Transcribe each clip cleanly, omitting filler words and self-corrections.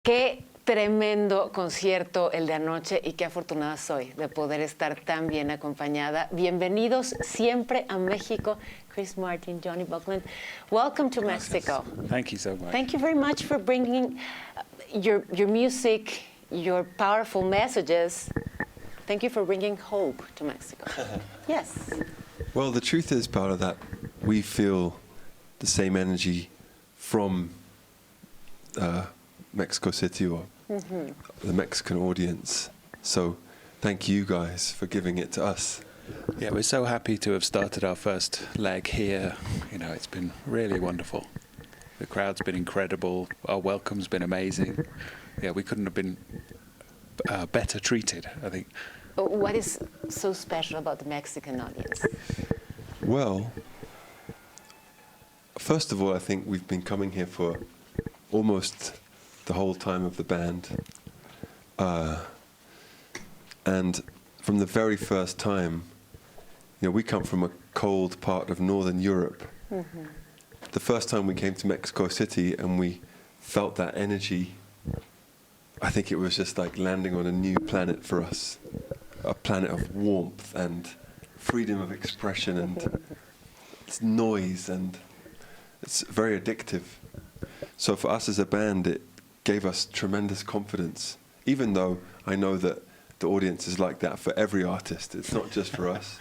Qué tremendo concierto el de anoche y qué afortunada soy de poder estar tan bien acompañada. Bienvenidos siempre a México. Chris Martin, Jonny Buckland, welcome to Mexico. Thank you so much. Thank you very much for bringing your music, your powerful messages. Thank you for bringing hope to Mexico. Yes. Well, the truth is, Paola, that we feel the same energy from Mexico City or the Mexican audience. So thank you guys for giving it to us. Yeah, we're so happy to have started our first leg here. You know, it's been really wonderful. The crowd's been incredible. Our welcome's been amazing. Yeah, we couldn't have been better treated, I think. What is so special about the Mexican audience? Well, first of all, I think we've been coming here for almost the whole time of the band. And from the very first time, you know, we come from a cold part of Northern Europe. The first time we came to Mexico City and we felt that energy, I think it was just like landing on a new planet for us. A planet of warmth and freedom of expression and it's noise, and it's very addictive. So for us as a band, it gave us tremendous confidence, even though I know that the audience is like that for every artist. It's not just for us.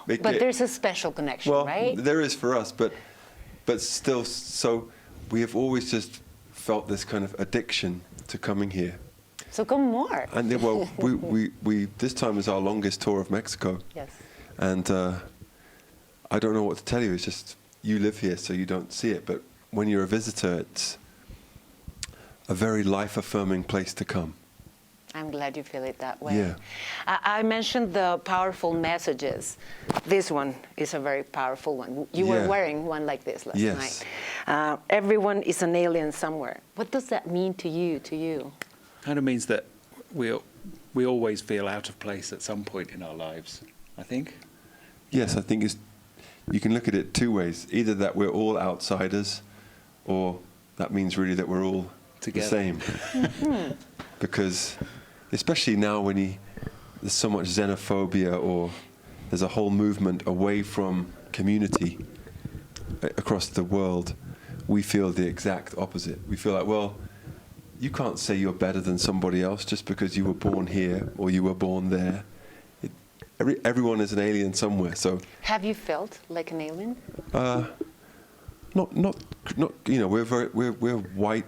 But there's a special connection, well, right? There is for us, but still, so we have always just felt this kind of addiction to coming here. So come more. And then, well, we this time is our longest tour of Mexico. Yes. And I don't know what to tell you. It's just you live here, so you don't see it. But when you're a visitor, it's a very life-affirming place to come. I'm glad you feel it that way. Yeah. I mentioned the powerful messages. This one is a very powerful one. You were wearing one like this last night. Everyone is an alien somewhere. What does that mean to you? Kind of means that we always feel out of place at some point in our lives, I think. Yes, I think you can look at it two ways. Either that we're all outsiders, or that means really that we're all together. The same. Because especially now when there's so much xenophobia, or there's a whole movement away from community across the world, we feel the exact opposite. We feel like, well, you can't say you're better than somebody else just because you were born here or you were born there. Everyone is an alien somewhere. So have you felt like an alien? Not. You know, we're white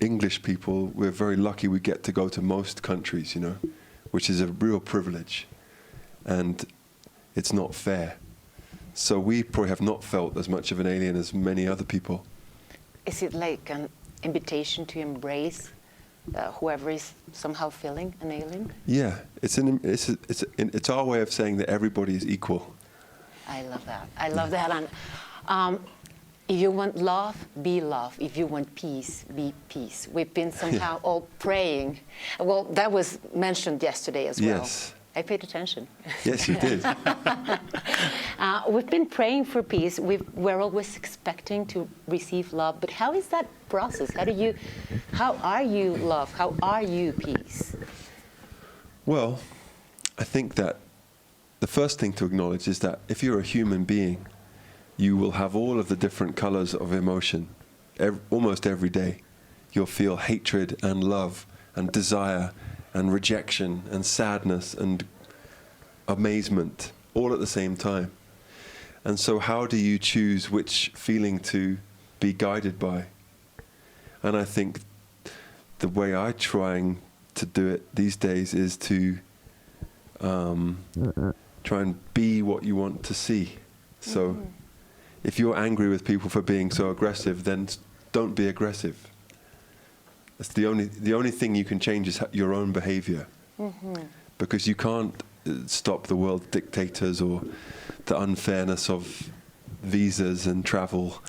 English people. We're very lucky we get to go to most countries, you know, which is a real privilege, and it's not fair. So we probably have not felt as much of an alien as many other people. Is it like an invitation to embrace whoever is somehow feeling an alien? Yeah, it's our way of saying that everybody is equal. I love that. I love that. And if you want love, be love. If you want peace, be peace. We've been somehow all praying. Well, that was mentioned yesterday as well. Yes. I paid attention. Yes, you did. We've been praying for peace. We're always expecting to receive love. But how is that process? How are you love? How are you peace? Well, I think that the first thing to acknowledge is that if you're a human being, you will have all of the different colors of emotion almost every day. You'll feel hatred and love and desire and rejection and sadness and amazement all at the same time. And so how do you choose which feeling to be guided by? And I think the way I'm trying to do it these days is to try and be what you want to see. So if you're angry with people for being so aggressive, then don't be aggressive. That's the only thing you can change is your own behavior. Because you can't stop the world dictators or the unfairness of visas and travel,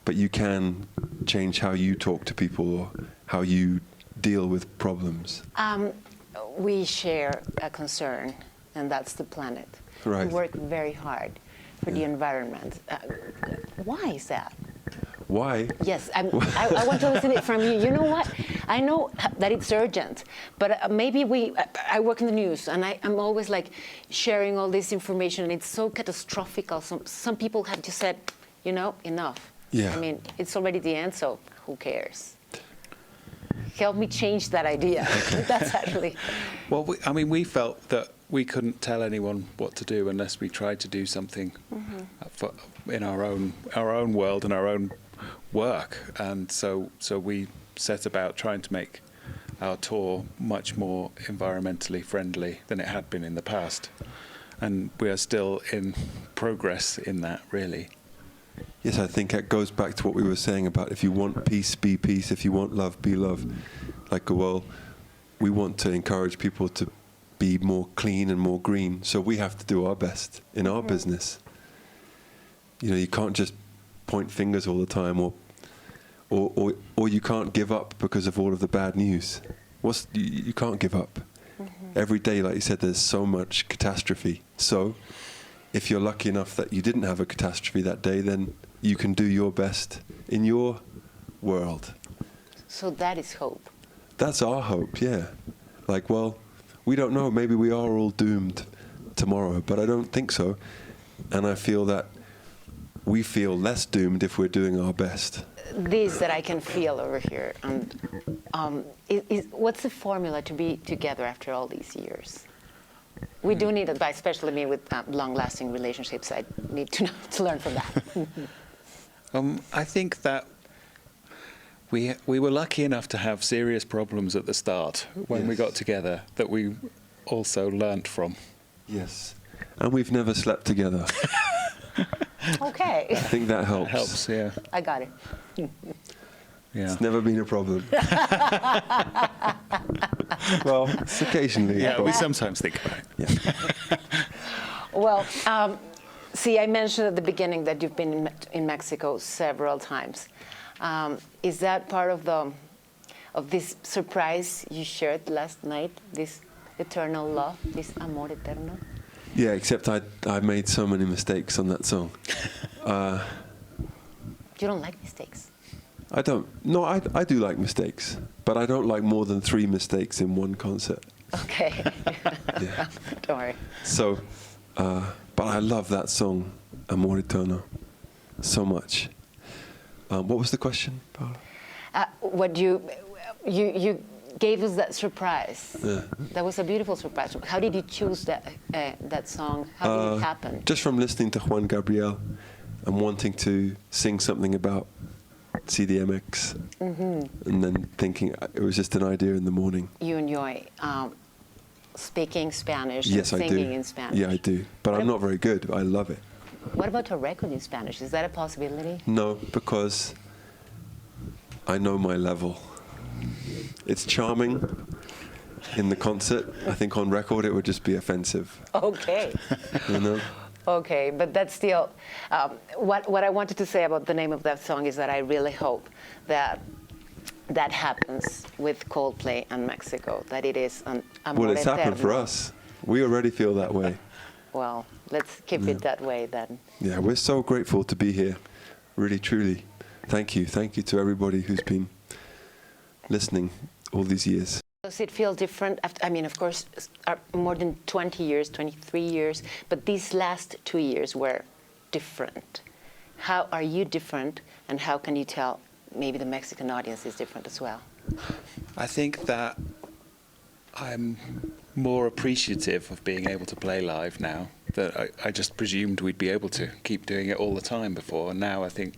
but you can change how you talk to people or how you deal with problems. We share a concern, and that's the planet. Right. We work very hard for the environment. Why is that? Why? Yes, I want to listen it from you. You know what? I know that it's urgent, but maybe I work in the news, and I'm always like sharing all this information, and it's so catastrophic. Some people have just said, you know, enough. Yeah. I mean, it's already the end, so who cares? Help me change that idea. That's actually... Well, we felt that we couldn't tell anyone what to do unless we tried to do something in our own world and our own work, and so we set about trying to make our tour much more environmentally friendly than it had been in the past, and we are still in progress in that, really. Yes, I think that goes back to what we were saying about if you want peace, be peace. If you want love, be love. Like, well, we want to encourage people to be more clean and more green, so we have to do our best in our business. You know, you can't just point fingers all the time, or you can't give up because of all of the bad news. You can't give up. Every day, like you said, there's so much catastrophe. So if you're lucky enough that you didn't have a catastrophe that day, then you can do your best in your world. So that is hope. That's our hope, yeah. Like, well, we don't know. Maybe we are all doomed tomorrow, but I don't think so. And I feel that we feel less doomed if we're doing our best. This that I can feel over here. And what's the formula to be together after all these years? We do need advice, especially me with long-lasting relationships. I need to learn from that. I think that we were lucky enough to have serious problems at the start when we got together that we also learnt from. Yes. And we've never slept together. Okay. I think that helps. Helps, yeah. I got it. Yeah. It's never been a problem. Well, it's occasionally. Yeah, we sometimes think about it. Yeah. Well, see, I mentioned at the beginning that you've been in Mexico several times. Is that part of this surprise you shared last night, this eternal love, this amor eterno? Yeah, except I made so many mistakes on that song. You don't like mistakes? I don't. No, I do like mistakes, but I don't like more than 3 mistakes in one concert. Okay. Yeah. Don't worry. So, but I love that song, Amor Eterno, so much. What was the question, Paola? What you gave us that surprise. Yeah. That was a beautiful surprise. How did you choose that song? How did it happen? Just from listening to Juan Gabriel and wanting to sing something about CDMX, and then thinking it was just an idea in the morning. You enjoy speaking Spanish Yes, and I singing do. in Spanish. Yeah, I do. But I'm not very good. I love it. What about a record in Spanish? Is that a possibility? No, because I know my level. It's charming in the concert. I think on record it would just be offensive. Okay. You know? Okay, but that's still, what I wanted to say about the name of that song is that I really hope that that happens with Coldplay and Mexico, that it is an amor Well, it's happened for eterno. us. We already feel that way. Well, let's keep it that way then. Yeah, we're so grateful to be here. Really, truly. Thank you. Thank you to everybody who's been listening all these years. Does it feel different? I mean, of course, more than 20 years, 23 years, but these last 2 years were different. How are you different, and how can you tell maybe the Mexican audience is different as well? I think that I'm more appreciative of being able to play live now. That I just presumed we'd be able to keep doing it all the time before, and now I think,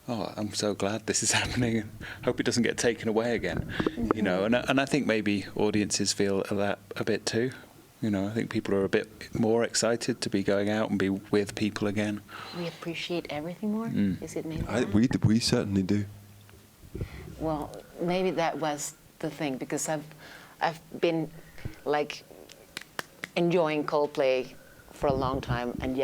oh, I'm so glad this is happening. Hope it doesn't get taken away again, you know. And I think maybe audiences feel that a bit too. You know, I think people are a bit more excited to be going out and be with people again. We appreciate everything more. Is it maybe? We certainly do. Well, maybe that was the thing, because I've been like enjoying Coldplay for a long time, and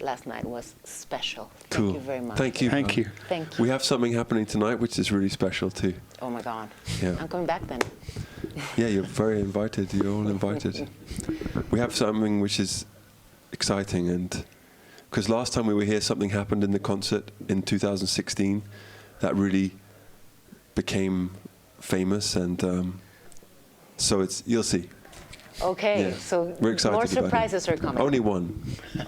last night was special. Cool. Thank you very much. Thank you. Thank you. Thank you. We have something happening tonight which is really special too. Oh my God. Yeah. I'm coming back then. Yeah, you're very invited. You're all invited. We have something which is exciting, and because last time we were here, something happened in the concert in 2016, that really became famous, and so you'll see. Okay, Yeah. so We're excited more about it. surprises are coming. Only one.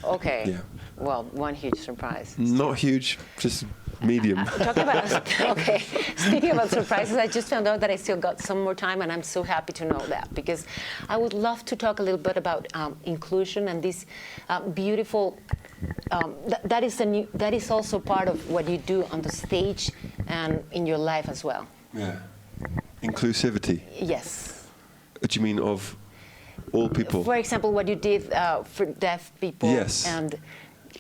Okay. Yeah. Well, one huge surprise. Not huge, just medium. Talking about, okay, speaking about surprises, I just found out that I still got some more time, and I'm so happy to know that, because I would love to talk a little bit about inclusion and this beautiful. That is also part of what you do on the stage and in your life as well. Yeah. Inclusivity. Yes. What do you mean of all people? For example, what you did for deaf people. Yes. And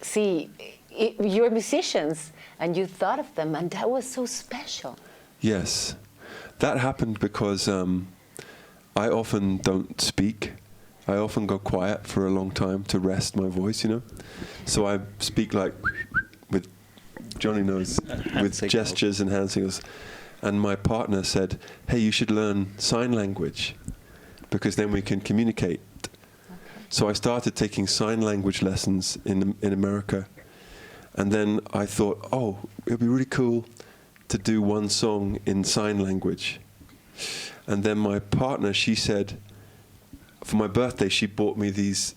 see, you're musicians, and you thought of them, and that was so special. Yes. That happened because I often don't speak. I often go quiet for a long time to rest my voice, you know. So I speak like with, Jonny knows, with gestures and hand signals. And my partner said, hey, you should learn sign language, because then we can communicate. Okay. So I started taking sign language lessons in America. And then I thought, oh, it would be really cool to do one song in sign language. And then my partner, she said, for my birthday, she bought me these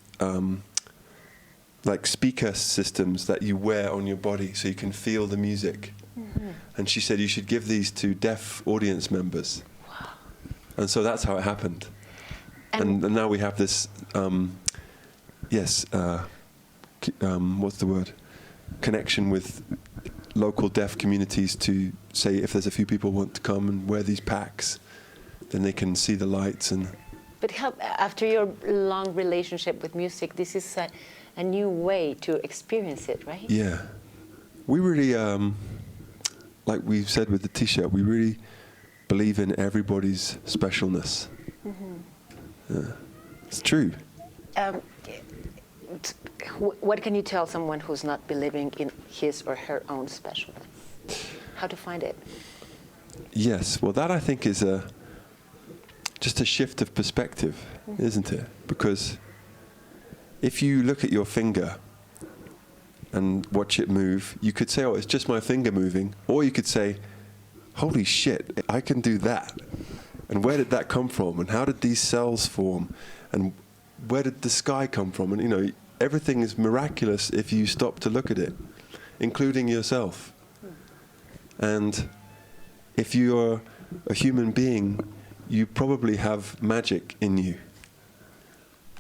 like speaker systems that you wear on your body so you can feel the music. Mm-hmm. And she said you should give these to deaf audience members. Wow. And so that's how it happened. And now we have this, what's the word? Connection with local deaf communities to say if there's a few people who want to come and wear these packs, then they can see the lights. And but after your long relationship with music, this is a new way to experience it, right? Yeah. We really, like we've said with the T-shirt, we really believe in everybody's specialness. Mm-hmm. Yeah. It's true. What can you tell someone who's not believing in his or her own specialness? How to find it? Yes, well, that I think is just a shift of perspective, mm-hmm. isn't it? Because if you look at your finger and watch it move, you could say, oh, it's just my finger moving. Or you could say, holy shit, I can do that. And where did that come from? And how did these cells form? And where did the sky come from? And, you know, everything is miraculous if you stop to look at it, including yourself. And if you're a human being, you probably have magic in you.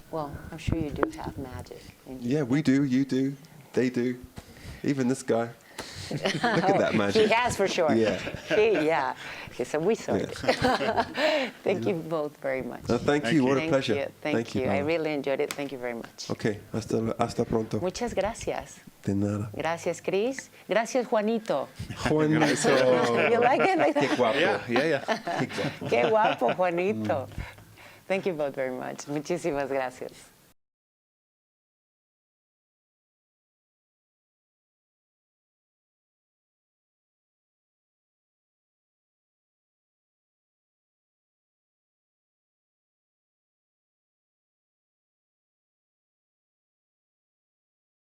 Well, I'm sure you do have magic in you. Yeah, we do, you do, they do, even this guy. Look at that magic. He has, for sure. Yeah. Yeah. Okay, so we saw it. Thank you both very much. Thank you. What a pleasure. You. Thank you. I really enjoyed it. Thank you very much. Okay. Hasta pronto. Muchas gracias. De nada. Gracias, Chris. Gracias, Juanito. Juanito. You like it? Like Qué guapo. Yeah. Qué guapo, Juanito. Thank you both very much. Muchísimas gracias.